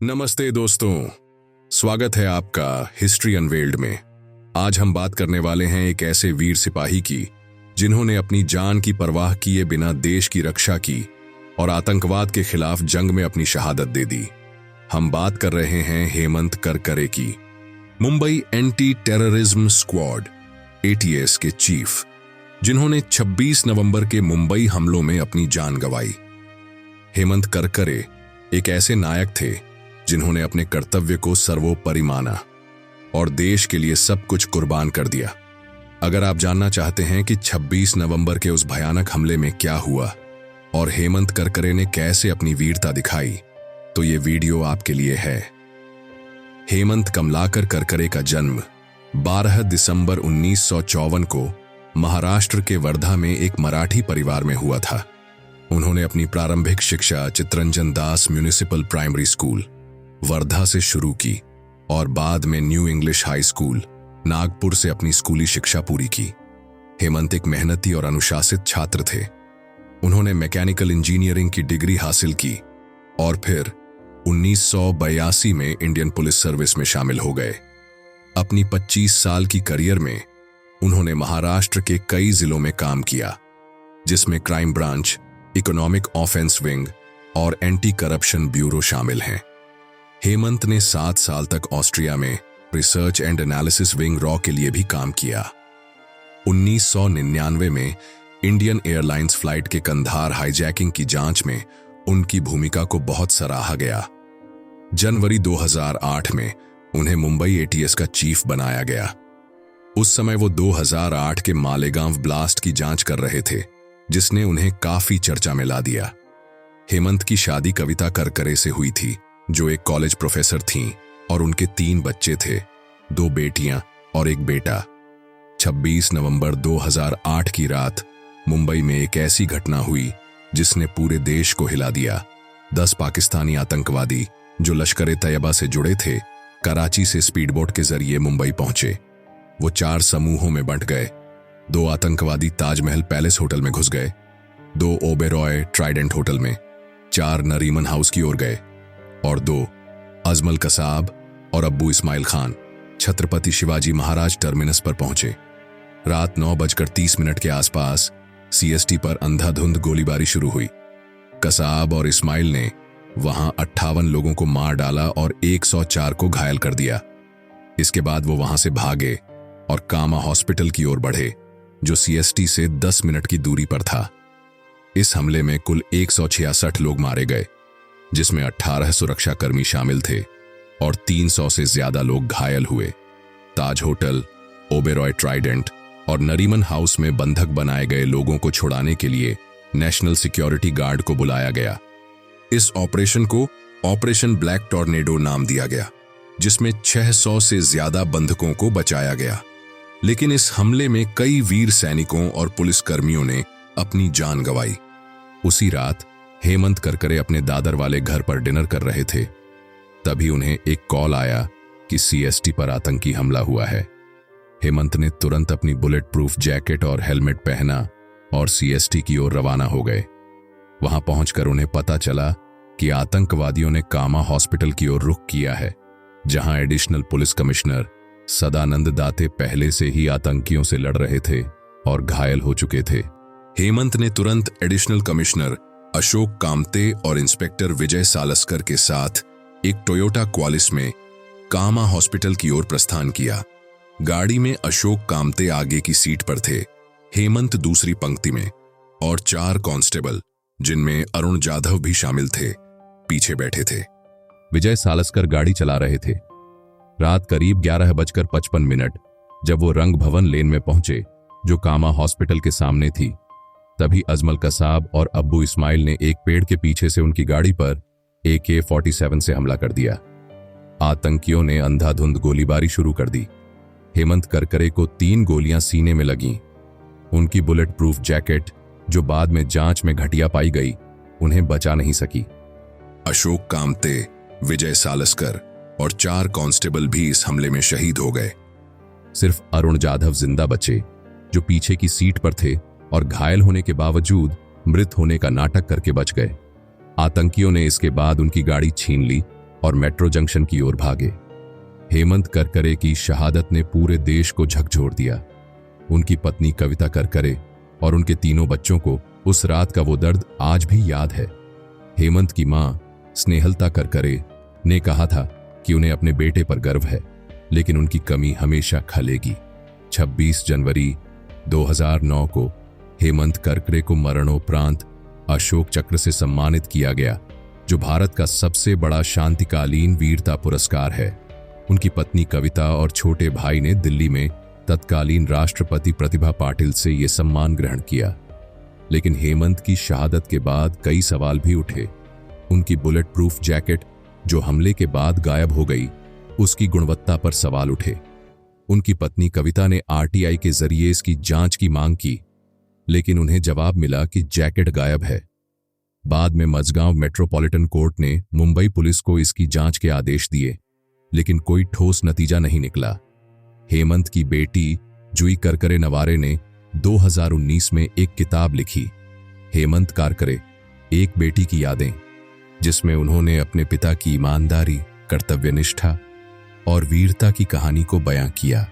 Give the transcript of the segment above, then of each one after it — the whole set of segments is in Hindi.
नमस्ते दोस्तों, स्वागत है आपका हिस्ट्री अनवेल्ड में। आज हम बात करने वाले हैं एक ऐसे वीर सिपाही की जिन्होंने अपनी जान की परवाह किए बिना देश की रक्षा की और आतंकवाद के खिलाफ जंग में अपनी शहादत दे दी। हम बात कर रहे हैं हेमंत करकरे की, Mumbai anti terrorism squad ATS के चीफ, जिन्होंने 26 नवंबर के मुंबई हमलों में अपनी जान गंवाई। हेमंत करकरे एक ऐसे नायक थे जिन्होंने अपने कर्तव्य को सर्वोपरि माना और देश के लिए सब कुछ कुर्बान कर दिया। अगर आप जानना चाहते हैं कि 26 नवंबर के उस भयानक हमले में क्या हुआ और हेमंत करकरे ने कैसे अपनी वीरता दिखाई, तो ये वीडियो आपके लिए है। हेमंत कमलाकर करकरे का जन्म 12 दिसंबर 1954 को महाराष्ट्र के वर्धा में एक मराठी परिवार में हुआ था। उन्होंने अपनी प्रारंभिक शिक्षा Chittaranjan Das municipal primary school Wardha से शुरू की और बाद में new English high school Nagpur से अपनी स्कूली शिक्षा पूरी की। हेमंत एक मेहनती और अनुशासित छात्र थे। उन्होंने मैकेनिकल इंजीनियरिंग की डिग्री हासिल की और फिर 1982 में इंडियन पुलिस सर्विस में शामिल हो गए। अपनी 25 साल की करियर में उन्होंने महाराष्ट्र के कई जिलों में काम किया, जिसमें crime branch, economic offence wing और एंटी करप्शन ब्यूरो शामिल हैं। हेमंत ने 7 साल तक ऑस्ट्रिया में research and analysis wing raw के लिए भी काम किया। 1999 में इंडियन एयरलाइंस फ्लाइट के कंधार हाईजैकिंग की जांच में उनकी भूमिका को बहुत सराहा गया। जनवरी 2008 में उन्हें मुंबई ATS का चीफ बनाया गया। उस समय वो 2008 के मालेगांव ब्लास्ट की जांच कर रहे थे, जिसने उन्हें काफी चर्चा में ला दिया। हेमंत की शादी कविता करकरे से हुई थी, जो एक कॉलेज प्रोफेसर थीं, और उनके 3 बच्चे थे, 2 बेटियां और एक बेटा। 26 नवंबर 2008 की रात मुंबई में एक ऐसी घटना हुई जिसने पूरे देश को हिला दिया। 10 पाकिस्तानी आतंकवादी जो लश्कर-ए-तैयबा से जुड़े थे, कराची से स्पीडबोट के जरिए मुंबई पहुंचे। वो 4 समूहों में बंट गए। 2 आतंकवादी ताजमहल पैलेस होटल में घुस गए, 2 ओबेरॉय ट्राइडेंट होटल में, 4 नरीमन हाउस की ओर गए और 2 अजमल कसाब और अब्बू इस्माइल खान छत्रपति शिवाजी महाराज टर्मिनस पर पहुंचे। रात 9:30 के आसपास CST पर अंधाधुंध गोलीबारी शुरू हुई। कसाब और इस्माइल ने वहां 58 लोगों को मार डाला और 104 को घायल कर दिया। इसके बाद वो वहां से भागे और कामा हॉस्पिटल की ओर बढ़े, जो CST से 10 मिनट की दूरी पर था। इस हमले में कुल 166 लोग मारे गए, जिसमें 18 सुरक्षाकर्मी शामिल थे और 300 से ज्यादा लोग घायल हुए। ताज होटल, ओबेरॉय ट्राइडेंट और नरीमन हाउस में बंधक बनाए गए लोगों को छुड़ाने के लिए नेशनल सिक्योरिटी गार्ड को बुलाया गया। इस ऑपरेशन को ऑपरेशन ब्लैक टॉर्नेडो नाम दिया गया, जिसमें 600 से ज्यादा बंधकों को बचाया गया। लेकिन इस हमले में कई वीर सैनिकों और पुलिसकर्मियों ने अपनी जान गंवाई। उसी रात हेमंत करकरे अपने दादर वाले घर पर डिनर कर रहे थे। तभी उन्हें एक कॉल आया कि CST पर आतंकी हमला हुआ है। हेमंत ने तुरंत अपनी बुलेट प्रूफ जैकेट और हेलमेट पहना और CST की ओर रवाना हो गए। वहां पहुंचकर उन्हें पता चला कि आतंकवादियों ने कामा हॉस्पिटल की ओर रुख किया है, जहां एडिशनल पुलिस कमिश्नर सदानंद दाते पहले से ही आतंकियों से लड़ रहे थे और घायल हो चुके थे। हेमंत ने तुरंत एडिशनल कमिश्नर अशोक कामते और इंस्पेक्टर विजय सालस्कर के साथ एक टोयोटा क्वालिस में कामा हॉस्पिटल की ओर प्रस्थान किया। गाड़ी में अशोक कामते आगे की सीट पर थे, हेमंत दूसरी पंक्ति में और 4 कांस्टेबल, जिनमें अरुण जाधव भी शामिल थे, पीछे बैठे थे। विजय सालस्कर गाड़ी चला रहे थे। रात करीब 11:55 जब वो रंग भवन लेन में पहुंचे, जो कामा हॉस्पिटल के सामने थी, तभी अजमल कसाब और अब्बू इस्माइल ने एक पेड़ के पीछे से उनकी गाड़ी पर AK-47 से हमला कर दिया। आतंकियों ने अंधाधुंध गोलीबारी शुरू कर दी। हेमंत करकरे को 3 गोलियां सीने में लगीं। उनकी बुलेट प्रूफ जैकेट, जो बाद में जांच में घटिया पाई गई, उन्हें बचा नहीं सकी। अशोक कामते, विजय सालस्कर और 4 कांस्टेबल भी इस हमले में शहीद हो गए। सिर्फ अरुण जाधव जिंदा बचे, जो पीछे की सीट पर थे और घायल होने के बावजूद मृत होने का नाटक करके बच गए। आतंकियों ने इसके बाद उनकी गाड़ी छीन ली और मेट्रो जंक्शन की ओर भागे। हेमंत करकरे की शहादत ने पूरे देश को झकझोर दिया। उनकी पत्नी कविता करकरे और उनके तीनों बच्चों को उस रात का वो दर्द आज भी याद है। हेमंत की मां स्नेहलता करकरे ने कहा था कि उन्हें अपने बेटे पर गर्व है, लेकिन उनकी कमी हमेशा खलेगी। 26 जनवरी 2009 को हेमंत करकरे को मरणोपरांत अशोक चक्र से सम्मानित किया गया, जो भारत का सबसे बड़ा शांतिकालीन वीरता पुरस्कार है। उनकी पत्नी कविता और छोटे भाई ने दिल्ली में तत्कालीन राष्ट्रपति प्रतिभा पाटिल से यह सम्मान ग्रहण किया। लेकिन हेमंत की शहादत के बाद कई सवाल भी उठे। उनकी बुलेट प्रूफ जैकेट जो हमले के बाद गायब हो गई, उसकी गुणवत्ता पर सवाल उठे। उनकी पत्नी कविता ने आरटीआई के जरिए इसकी जांच की मांग की, लेकिन उन्हें जवाब मिला कि जैकेट गायब है। बाद में मझगांव मेट्रोपॉलिटन कोर्ट ने मुंबई पुलिस को इसकी जांच के आदेश दिए, लेकिन कोई ठोस नतीजा नहीं निकला। हेमंत की बेटी जुई करकरे नवारे ने 2019 में एक किताब लिखी, हेमंत करकरे एक बेटी की यादें, जिसमें उन्होंने अपने पिता की ईमानदारी, कर्तव्यनिष्ठा और वीरता की कहानी को बयां किया।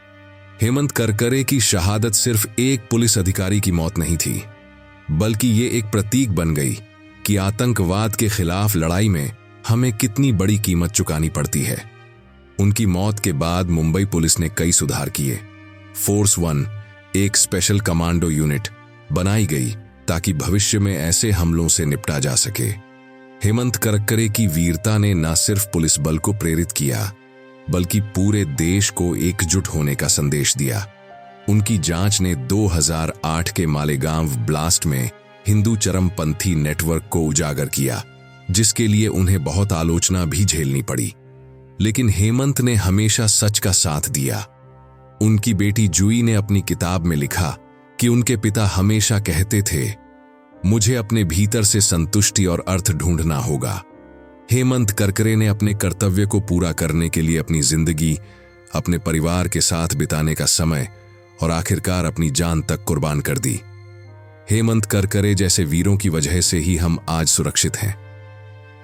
हेमंत करकरे की शहादत सिर्फ एक पुलिस अधिकारी की मौत नहीं थी, बल्कि ये एक प्रतीक बन गई कि आतंकवाद के खिलाफ लड़ाई में हमें कितनी बड़ी कीमत चुकानी पड़ती है। उनकी मौत के बाद मुंबई पुलिस ने कई सुधार किए। फोर्स 1 एक स्पेशल कमांडो यूनिट बनाई गई ताकि भविष्य में ऐसे हमलों से निपटा जा सके। हेमंत करकरे की वीरता ने न सिर्फ पुलिस बल को प्रेरित किया, बल्कि पूरे देश को एकजुट होने का संदेश दिया। उनकी जांच ने 2008 के मालेगांव ब्लास्ट में हिंदू चरमपंथी नेटवर्क को उजागर किया, जिसके लिए उन्हें बहुत आलोचना भी झेलनी पड़ी। लेकिन हेमंत ने हमेशा सच का साथ दिया। उनकी बेटी जुई ने अपनी किताब में लिखा कि उनके पिता हमेशा कहते थे, मुझे अपने भीतर से संतुष्टि और अर्थ ढूंढना होगा। हेमंत करकरे ने अपने कर्तव्य को पूरा करने के लिए अपनी जिंदगी, अपने परिवार के साथ बिताने का समय और आखिरकार अपनी जान तक कुर्बान कर दी। हेमंत करकरे जैसे वीरों की वजह से ही हम आज सुरक्षित हैं।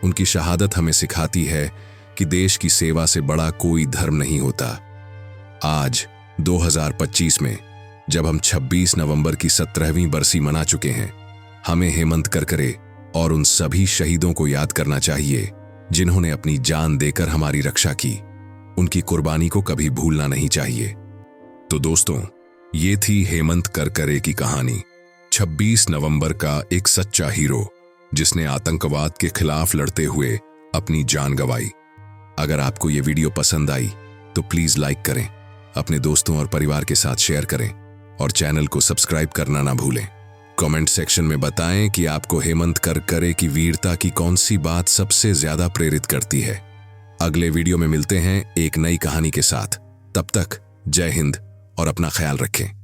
उनकी शहादत हमें सिखाती है कि देश की सेवा से बड़ा कोई धर्म नहीं होता। आज 2025 में जब हम 26 नवंबर की 17वीं बरसी मना चुके हैं, हमें हेमंत करकरे और उन सभी शहीदों को याद करना चाहिए जिन्होंने अपनी जान देकर हमारी रक्षा की। उनकी कुर्बानी को कभी भूलना नहीं चाहिए। तो दोस्तों, ये थी हेमंत करकरे की कहानी, 26 नवंबर का एक सच्चा हीरो जिसने आतंकवाद के खिलाफ लड़ते हुए अपनी जान गंवाई। अगर आपको ये वीडियो पसंद आई तो प्लीज लाइक करें, अपने दोस्तों और परिवार के साथ शेयर करें और चैनल को सब्सक्राइब करना ना भूलें। कमेंट सेक्शन में बताएं कि आपको हेमंत करकरे की वीरता की कौन सी बात सबसे ज्यादा प्रेरित करती है। अगले वीडियो में मिलते हैं एक नई कहानी के साथ। तब तक जय हिंद और अपना ख्याल रखें।